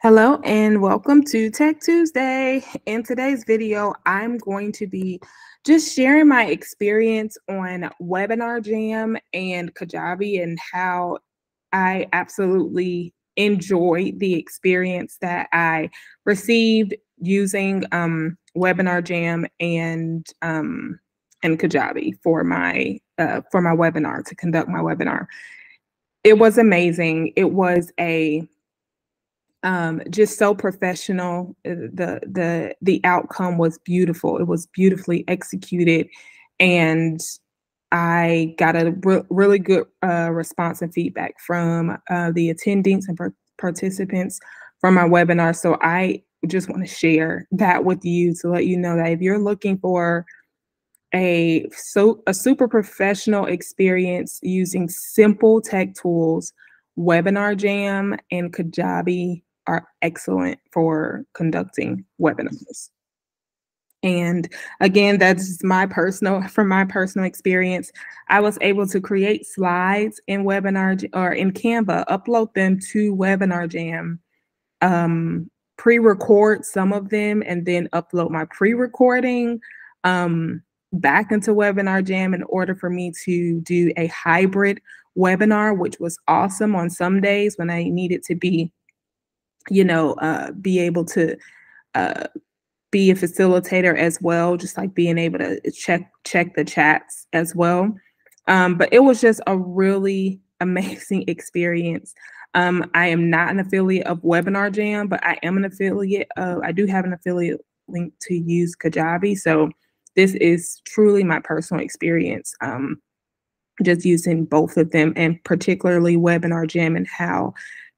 Hello and welcome to Tech Tuesday. In today's video, I'm going to be just sharing my experience on WebinarJam and Kajabi and how I absolutely enjoyed the experience that I received using WebinarJam and Kajabi for my webinar, to conduct my webinar. It was amazing. It was just so professional. The outcome was beautiful. It was beautifully executed, and I got a really good response and feedback from the attendings and participants from my webinar. So I just want to share that with you to let you know that if you're looking for a super professional experience using simple tech tools, WebinarJam and Kajabi are excellent for conducting webinars. And again, that's from my personal experience. I was able to create slides in Webinar or in Canva, upload them to WebinarJam, pre-record some of them, and then upload my pre-recording back into WebinarJam in order for me to do a hybrid webinar, which was awesome on some days when I needed to be able to be a facilitator as well, just like being able to check the chats as well. But it was just a really amazing experience. I am not an affiliate of WebinarJam, but I am an affiliate I do have an affiliate link to use Kajabi. So this is truly my personal experience, just using both of them, and particularly WebinarJam, and how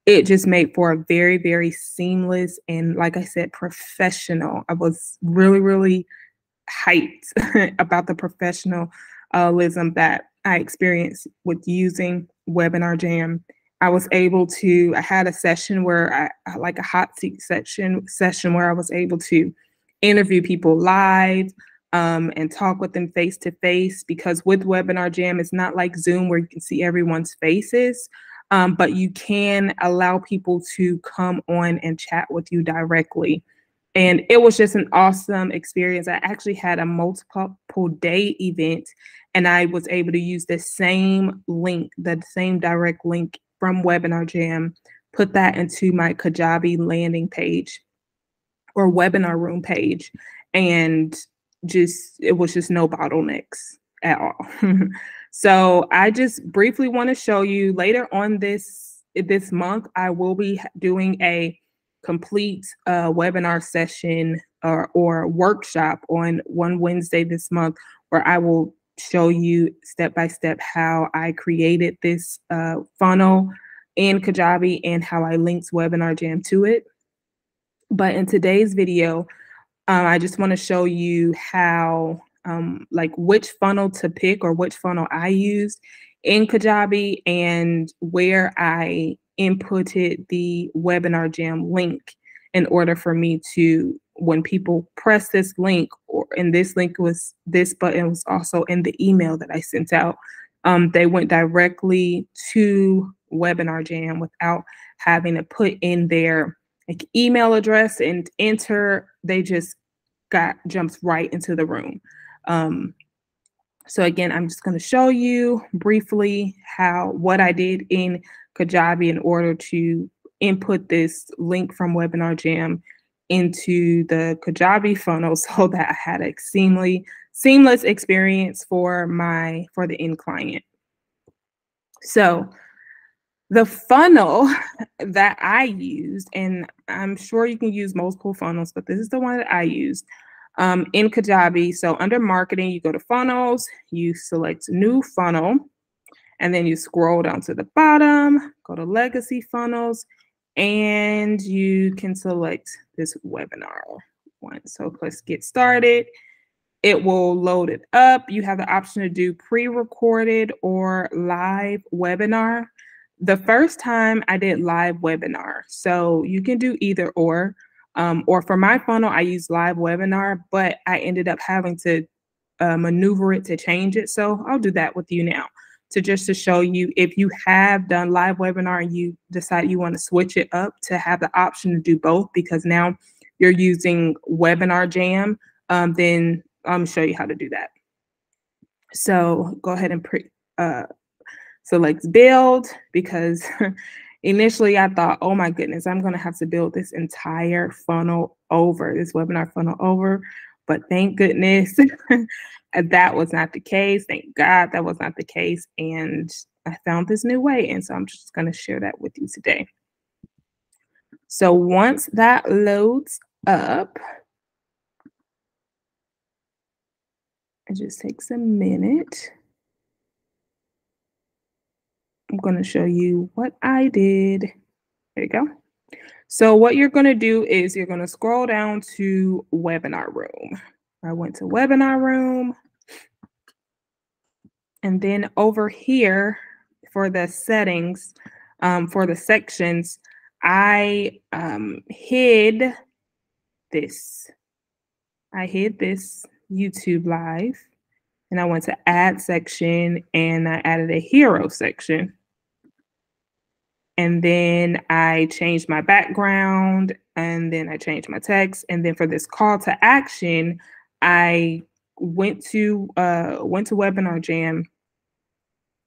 it just made for a very, very seamless and, like I said, professional. I was really, really hyped about the professionalism that I experienced with using WebinarJam. I had a session where like a hot seat session where I was able to interview people live and talk with them face to face, because with WebinarJam, it's not like Zoom where you can see everyone's faces. But you can allow people to come on and chat with you directly. And it was just an awesome experience. I actually had a multiple day event, and I was able to use the same link, the same direct link from WebinarJam, put that into my Kajabi landing page or webinar room page. And it was just no bottlenecks at all. So I just briefly want to show you later on this month, I will be doing a complete webinar session or workshop on one Wednesday this month, where I will show you step by step how I created this funnel in Kajabi and how I linked WebinarJam to it. But in today's video, I just want to show you how like which funnel to pick, or which funnel I used in Kajabi, and where I inputted the WebinarJam link in order for me to, when people press this link, and this button was also in the email that I sent out, they went directly to WebinarJam without having to put in their email address and enter. They just jumps right into the room. So again, I'm just going to show you briefly what I did in Kajabi in order to input this link from WebinarJam into the Kajabi funnel, so that I had a seamless experience for the end client. So the funnel that I used, and I'm sure you can use multiple funnels, but this is the one that I used in Kajabi. So under marketing, you go to funnels, you select new funnel, and then you scroll down to the bottom, go to legacy funnels, and you can select this webinar one. So let's get started. It will load it up. You have the option to do pre-recorded or live webinar. The first time I did live webinar, so you can do either or for my funnel, I use live webinar, but I ended up having to maneuver it to change it. So I'll do that with you now. to show you if you have done live webinar and you decide you want to switch it up to have the option to do both, because now you're using WebinarJam, then I'm going to show you how to do that. So go ahead and select build, because initially I thought, oh my goodness, I'm going to have to build this entire funnel over, this webinar funnel over. But thank goodness that was not the case. Thank God that was not the case. And I found this new way. And so I'm just going to share that with you today. So once that loads up, it just takes a minute. I'm going to show you what I did. There you go. So what you're going to do is you're going to scroll down to Webinar Room. I went to Webinar Room. And then over here for the settings, for the sections, I hid this. I hid this YouTube Live. And I went to add section and I added a hero section. And then I changed my background, and then I changed my text. And then for this call to action, I went to WebinarJam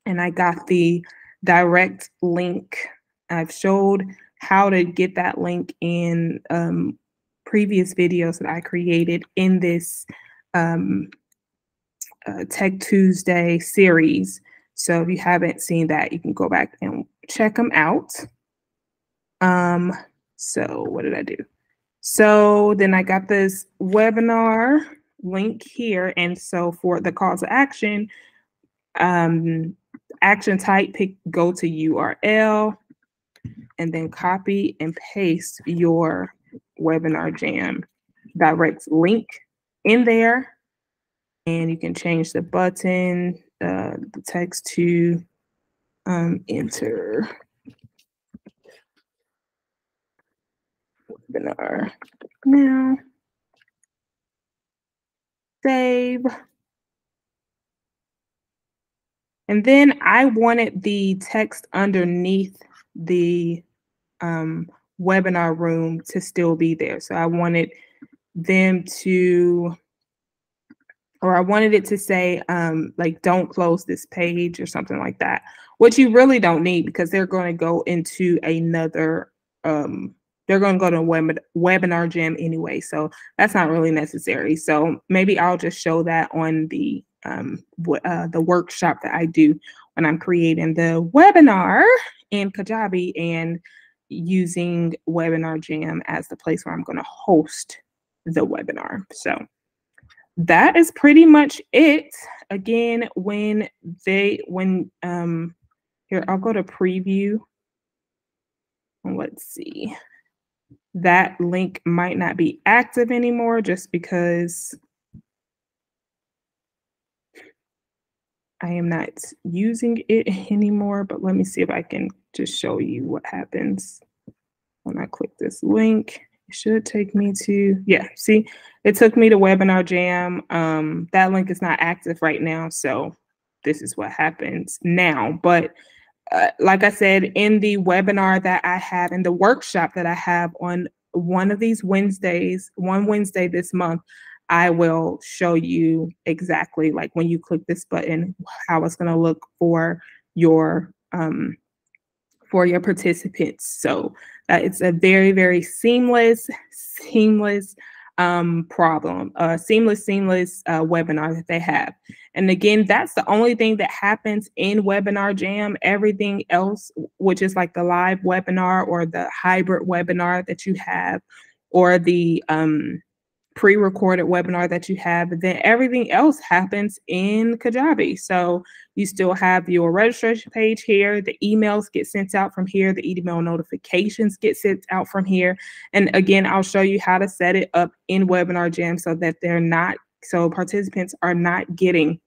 and I got the direct link. I've showed how to get that link in previous videos that I created in this Tech Tuesday series. So if you haven't seen that, you can go back and check them out. So what did I do? So then I got this webinar link here. And so for the call to action, action type, go to URL, and then copy and paste your WebinarJam direct link in there. And you can change the button, the text to enter webinar now. Save. And then I wanted the text underneath the webinar room to still be there. So I wanted them to, or I wanted it to say, like, don't close this page or something like that, which you really don't need, because they're going to go into another, they're going to go to WebinarJam anyway. So that's not really necessary. So maybe I'll just show that on the workshop that I do when I'm creating the webinar in Kajabi and using WebinarJam as the place where I'm going to host the webinar. So that is pretty much it. Again, here, I'll go to preview. And let's see. That link might not be active anymore just because I am not using it anymore. But let me see if I can just show you what happens when I click this link. It should take me to, yeah, see, it took me to WebinarJam. That link is not active right now, so this is what happens now. But like I said, in the webinar that I have, in the workshop that I have on one of these Wednesdays, one Wednesday this month, I will show you exactly, like, when you click this button, how it's going to look for your participants. So it's a very, very seamless webinar that they have. And again, that's the only thing that happens in WebinarJam. Everything else, which is like the live webinar or the hybrid webinar that you have, or the pre-recorded webinar that you have, then everything else happens in Kajabi. So you still have your registration page here, the emails get sent out from here, the email notifications get sent out from here. And again, I'll show you how to set it up in WebinarJam so that participants are not getting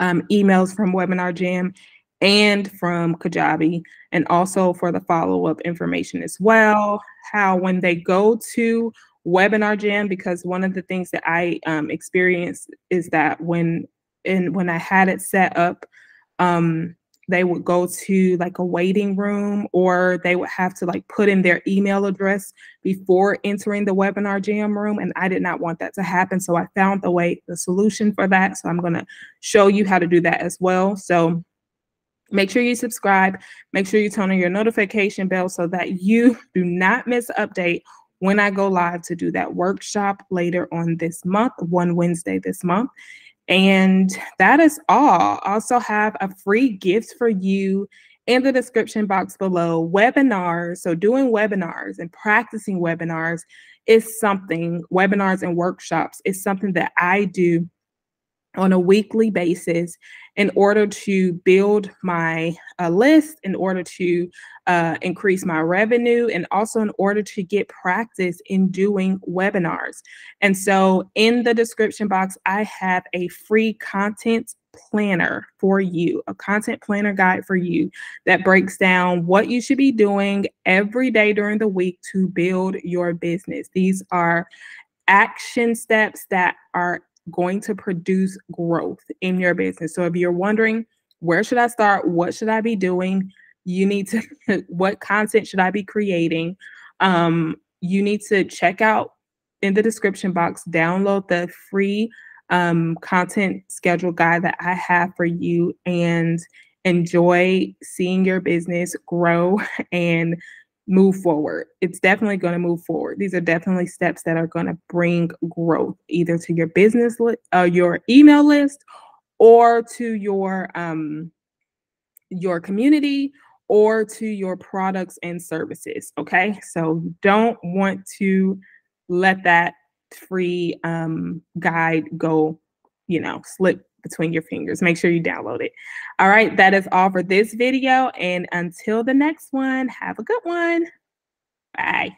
emails from WebinarJam and from Kajabi, and also for the follow-up information as well, how when they go to WebinarJam, because one of the things that I experienced is that when I had it set up they would go to like a waiting room, or they would have to like put in their email address before entering the WebinarJam room. And I did not want that to happen. So I found the solution for that. So I'm going to show you how to do that as well. So make sure you subscribe. Make sure you turn on your notification bell so that you do not miss an update when I go live to do that workshop later on this month, one Wednesday this month. And that is all. I also have a free gift for you in the description box below. Webinars. So doing webinars and practicing webinars is something, webinars and workshops is something that I do on a weekly basis in order to build my list, in order to increase my revenue, and also in order to get practice in doing webinars. And so in the description box, I have a free content planner for you, a content planner guide for you that breaks down what you should be doing every day during the week to build your business. These are action steps that are going to produce growth in your business. So if you're wondering, where should I start? What should I be doing? You need to, what content should I be creating? You need to check out in the description box, download the free content schedule guide that I have for you, and enjoy seeing your business grow and move forward. It's definitely going to move forward. These are definitely steps that are going to bring growth either to your business, your email list, or to your community, or to your products and services. Okay, so you don't want to let that free guide go, slip between your fingers. Make sure you download it. All right, that is all for this video. And until the next one, have a good one. Bye.